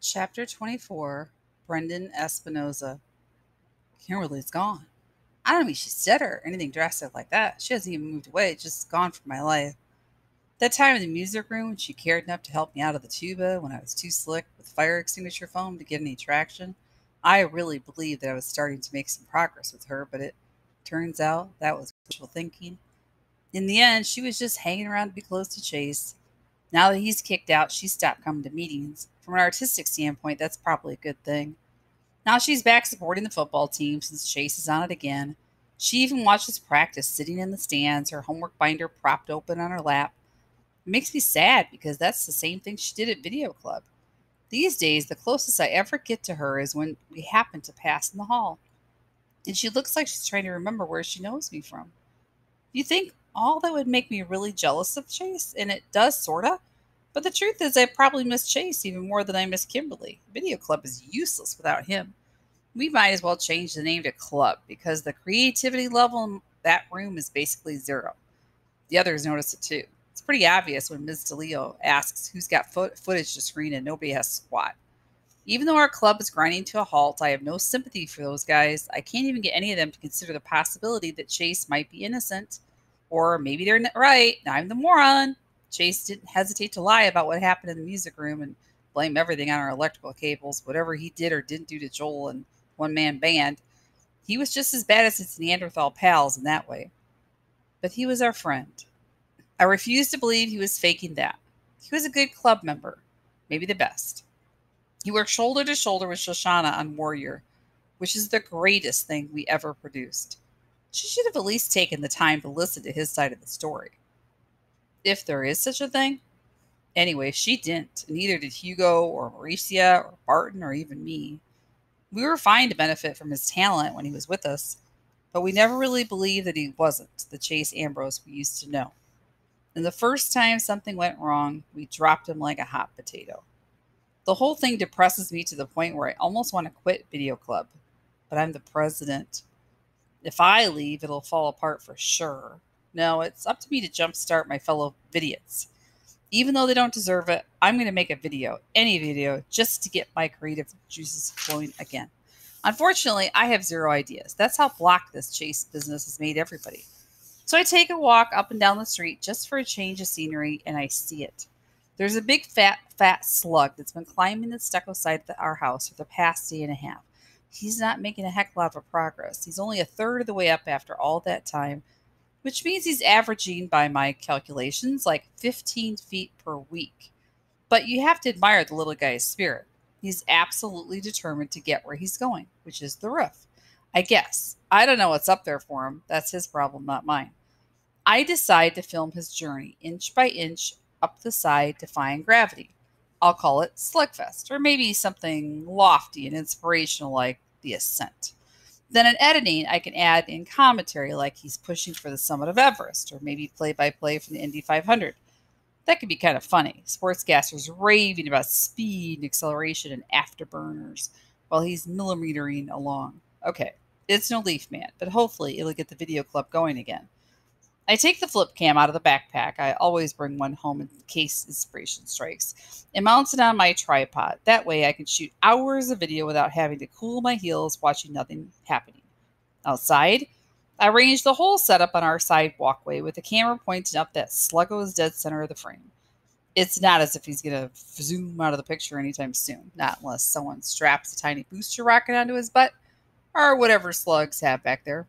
Chapter 24. Brendan Espinoza. Kimberly's gone. I don't mean she's dead or anything drastic like that. She hasn't even moved away, just gone from my life. That time in the music room when she cared enough to help me out of the tuba when I was too slick with fire extinguisher foam to get any traction, I really believed that I was starting to make some progress with her, but it turns out that was wishful thinking. In the end, she was just hanging around to be close to Chase. Now that he's kicked out, she stopped coming to meetings. From an artistic standpoint, that's probably a good thing. Now she's back supporting the football team since Chase is on it again. She even watches practice sitting in the stands, her homework binder propped open on her lap. It makes me sad because that's the same thing she did at video club. These days, the closest I ever get to her is when we happen to pass in the hall, and she looks like she's trying to remember where she knows me from. You think all that would make me really jealous of Chase, and it does, sorta. But the truth is, I probably miss Chase even more than I miss Kimberly. Video Club is useless without him. We might as well change the name to Club because the creativity level in that room is basically zero. The others notice it too. It's pretty obvious when Ms. DeLeo asks who's got footage to screen and nobody has squat. Even though our club is grinding to a halt, I have no sympathy for those guys. I can't even get any of them to consider the possibility that Chase might be innocent. Or maybe they're right. I'm the moron. Chase didn't hesitate to lie about what happened in the music room and blame everything on our electrical cables, whatever he did or didn't do to Joel and one man band. He was just as bad as his Neanderthal pals in that way. But he was our friend. I refuse to believe he was faking that. He was a good club member, maybe the best. He worked shoulder to shoulder with Shoshana on Warrior, which is the greatest thing we ever produced. She should have at least taken the time to listen to his side of the story. If there is such a thing. Anyway, she didn't, and neither did Hugo or Mauricia or Barton or even me. We were fine to benefit from his talent when he was with us, but we never really believed that he wasn't the Chase Ambrose we used to know. And the first time something went wrong, we dropped him like a hot potato. The whole thing depresses me to the point where I almost want to quit Video Club, but I'm the president. If I leave, it'll fall apart for sure. No, it's up to me to jumpstart my fellow vidiots. Even though they don't deserve it, I'm going to make a video, any video, just to get my creative juices flowing again. Unfortunately, I have zero ideas. That's how blocked this Chase business has made everybody. So I take a walk up and down the street just for a change of scenery, and I see it. There's a big fat slug that's been climbing the stucco side of our house for the past day and a half. He's not making a heck of a lot of progress. He's only a third of the way up after all that time, which means he's averaging, by my calculations, like 15 feet per week. But you have to admire the little guy's spirit. He's absolutely determined to get where he's going, which is the roof. I guess. I don't know what's up there for him. That's his problem, not mine. I decide to film his journey, inch by inch, up the side, defying gravity. I'll call it Slugfest, or maybe something lofty and inspirational like The Ascent. Then in editing, I can add in commentary like he's pushing for the summit of Everest, or maybe play-by-play from the Indy 500. That could be kind of funny. Sportscasters raving about speed and acceleration and afterburners while he's millimetering along. Okay, it's no Leaf Man, but hopefully it'll get the video club going again. I take the flip cam out of the backpack. I always bring one home in case inspiration strikes, and mount it on my tripod. That way I can shoot hours of video without having to cool my heels watching nothing happening. Outside, I arrange the whole setup on our side walkway with the camera pointing up that Sluggo's dead center of the frame. It's not as if he's going to zoom out of the picture anytime soon, not unless someone straps a tiny booster rocket onto his butt, or whatever slugs have back there.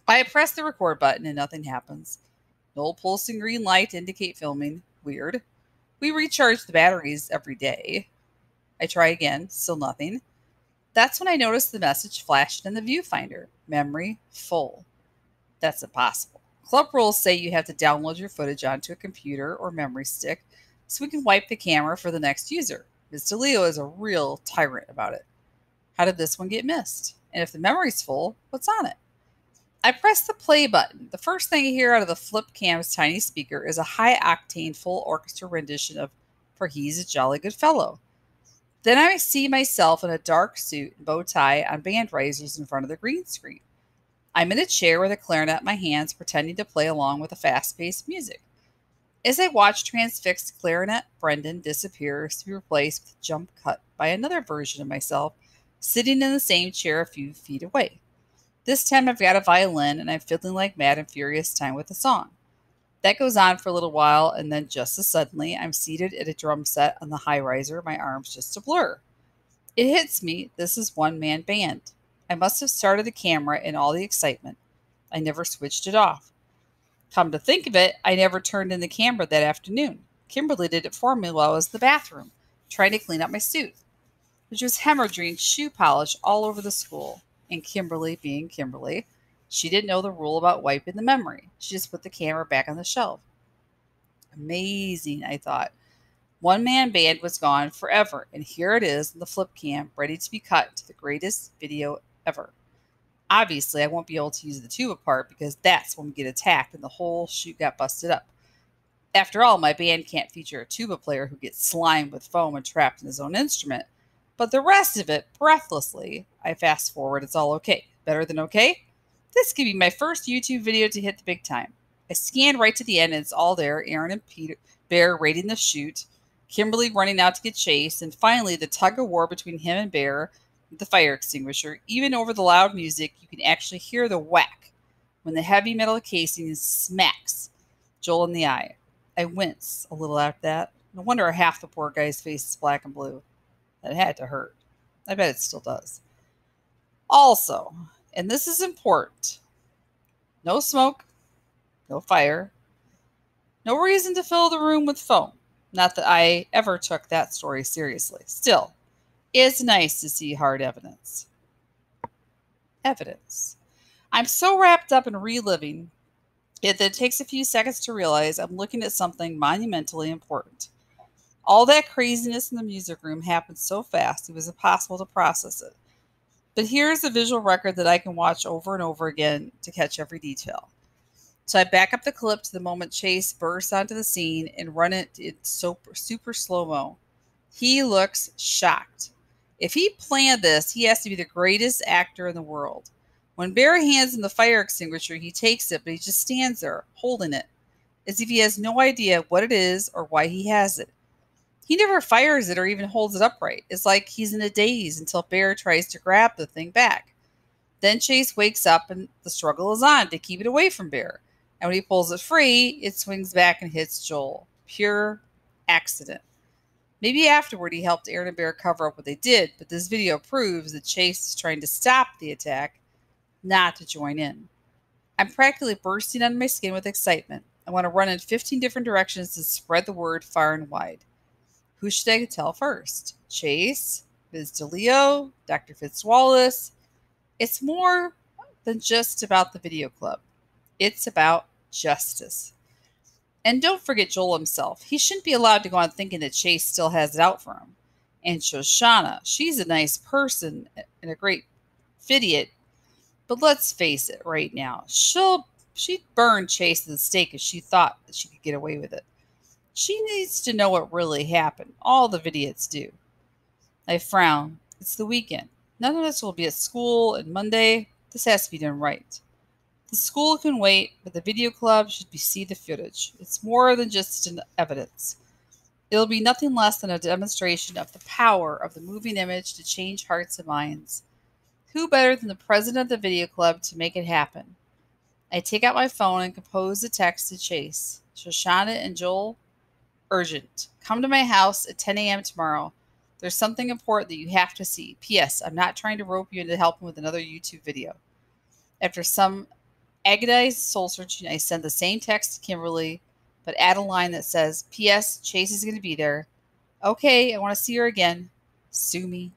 I press the record button and nothing happens. No pulsing green light to indicate filming. Weird. We recharge the batteries every day. I try again, still nothing. That's when I notice the message flashed in the viewfinder. Memory full. That's impossible. Club rules say you have to download your footage onto a computer or memory stick so we can wipe the camera for the next user. Ms. DeLeo is a real tyrant about it. How did this one get missed? And if the memory's full, what's on it? I press the play button. The first thing I hear out of the flip cam's tiny speaker is a high-octane full orchestra rendition of For He's a Jolly Good Fellow. Then I see myself in a dark suit and bow tie on band risers in front of the green screen. I'm in a chair with a clarinet in my hands, pretending to play along with the fast-paced music. As I watch transfixed clarinet Brendan disappears to be replaced with a jump cut by another version of myself sitting in the same chair a few feet away. This time I've got a violin and I'm fiddling like mad and furious time with the song. That goes on for a little while, and then just as suddenly, I'm seated at a drum set on the high riser, my arms just a blur. It hits me, this is one-man band. I must have started the camera in all the excitement. I never switched it off. Come to think of it, I never turned in the camera that afternoon. Kimberly did it for me while I was in the bathroom, trying to clean up my suit, which was hemorrhaging shoe polish all over the school. And Kimberly, being Kimberly, she didn't know the rule about wiping the memory. She just put the camera back on the shelf. Amazing, I thought. One-man band was gone forever, and here it is in the flip cam, ready to be cut to the greatest video ever. Obviously, I won't be able to use the tuba part because that's when we get attacked and the whole shoot got busted up. After all, my band can't feature a tuba player who gets slimed with foam and trapped in his own instrument. But the rest of it, breathlessly, I fast forward, it's all okay. Better than okay? This could be my first YouTube video to hit the big time. I scan right to the end and it's all there. Aaron and Bear raiding the chute, Kimberly running out to get Chase, and finally the tug of war between him and Bear with the fire extinguisher. Even over the loud music, you can actually hear the whack when the heavy metal casing smacks Joel in the eye. I wince a little after that. No wonder half the poor guy's face is black and blue. That had to hurt. I bet it still does. Also, and this is important, no smoke, no fire, no reason to fill the room with foam. Not that I ever took that story seriously. Still, it's nice to see hard evidence. I'm so wrapped up in reliving it that it takes a few seconds to realize I'm looking at something monumentally important. All that craziness in the music room happened so fast it was impossible to process it. But here's a visual record that I can watch over and over again to catch every detail. So I back up the clip to the moment Chase bursts onto the scene and run it in super slow-mo. He looks shocked. If he planned this, he has to be the greatest actor in the world. When Bear hands him the fire extinguisher, he takes it, but he just stands there, holding it, as if he has no idea what it is or why he has it. He never fires it or even holds it upright. It's like he's in a daze until Bear tries to grab the thing back. Then Chase wakes up and the struggle is on to keep it away from Bear. And when he pulls it free, it swings back and hits Joel. Pure accident. Maybe afterward he helped Aaron and Bear cover up what they did, but this video proves that Chase is trying to stop the attack, not to join in. I'm practically bursting out of my skin with excitement. I want to run in 15 different directions to spread the word far and wide. Who should I tell first? Chase? Ms. DeLeo? Dr. Fitzwallace? It's more than just about the video club. It's about justice. And don't forget Joel himself. He shouldn't be allowed to go on thinking that Chase still has it out for him. And Shoshana, she's a nice person and a great idiot. But let's face it right now. She'd burn Chase at the stake if she thought that she could get away with it. She needs to know what really happened. All the idiots do. I frown. It's the weekend. None of us will be at school, and Monday, this has to be done right. The school can wait, but the video club should see the footage. It's more than just an evidence. It'll be nothing less than a demonstration of the power of the moving image to change hearts and minds. Who better than the president of the video club to make it happen? I take out my phone and compose a text to Chase. Shoshana and Joel, urgent. Come to my house at 10 a.m. tomorrow. There's something important that you have to see. P.S. I'm not trying to rope you into helping with another YouTube video. After some agonized soul searching, I send the same text to Kimberly, but add a line that says, P.S. Chase is going to be there. Okay, I want to see her again. Sue me.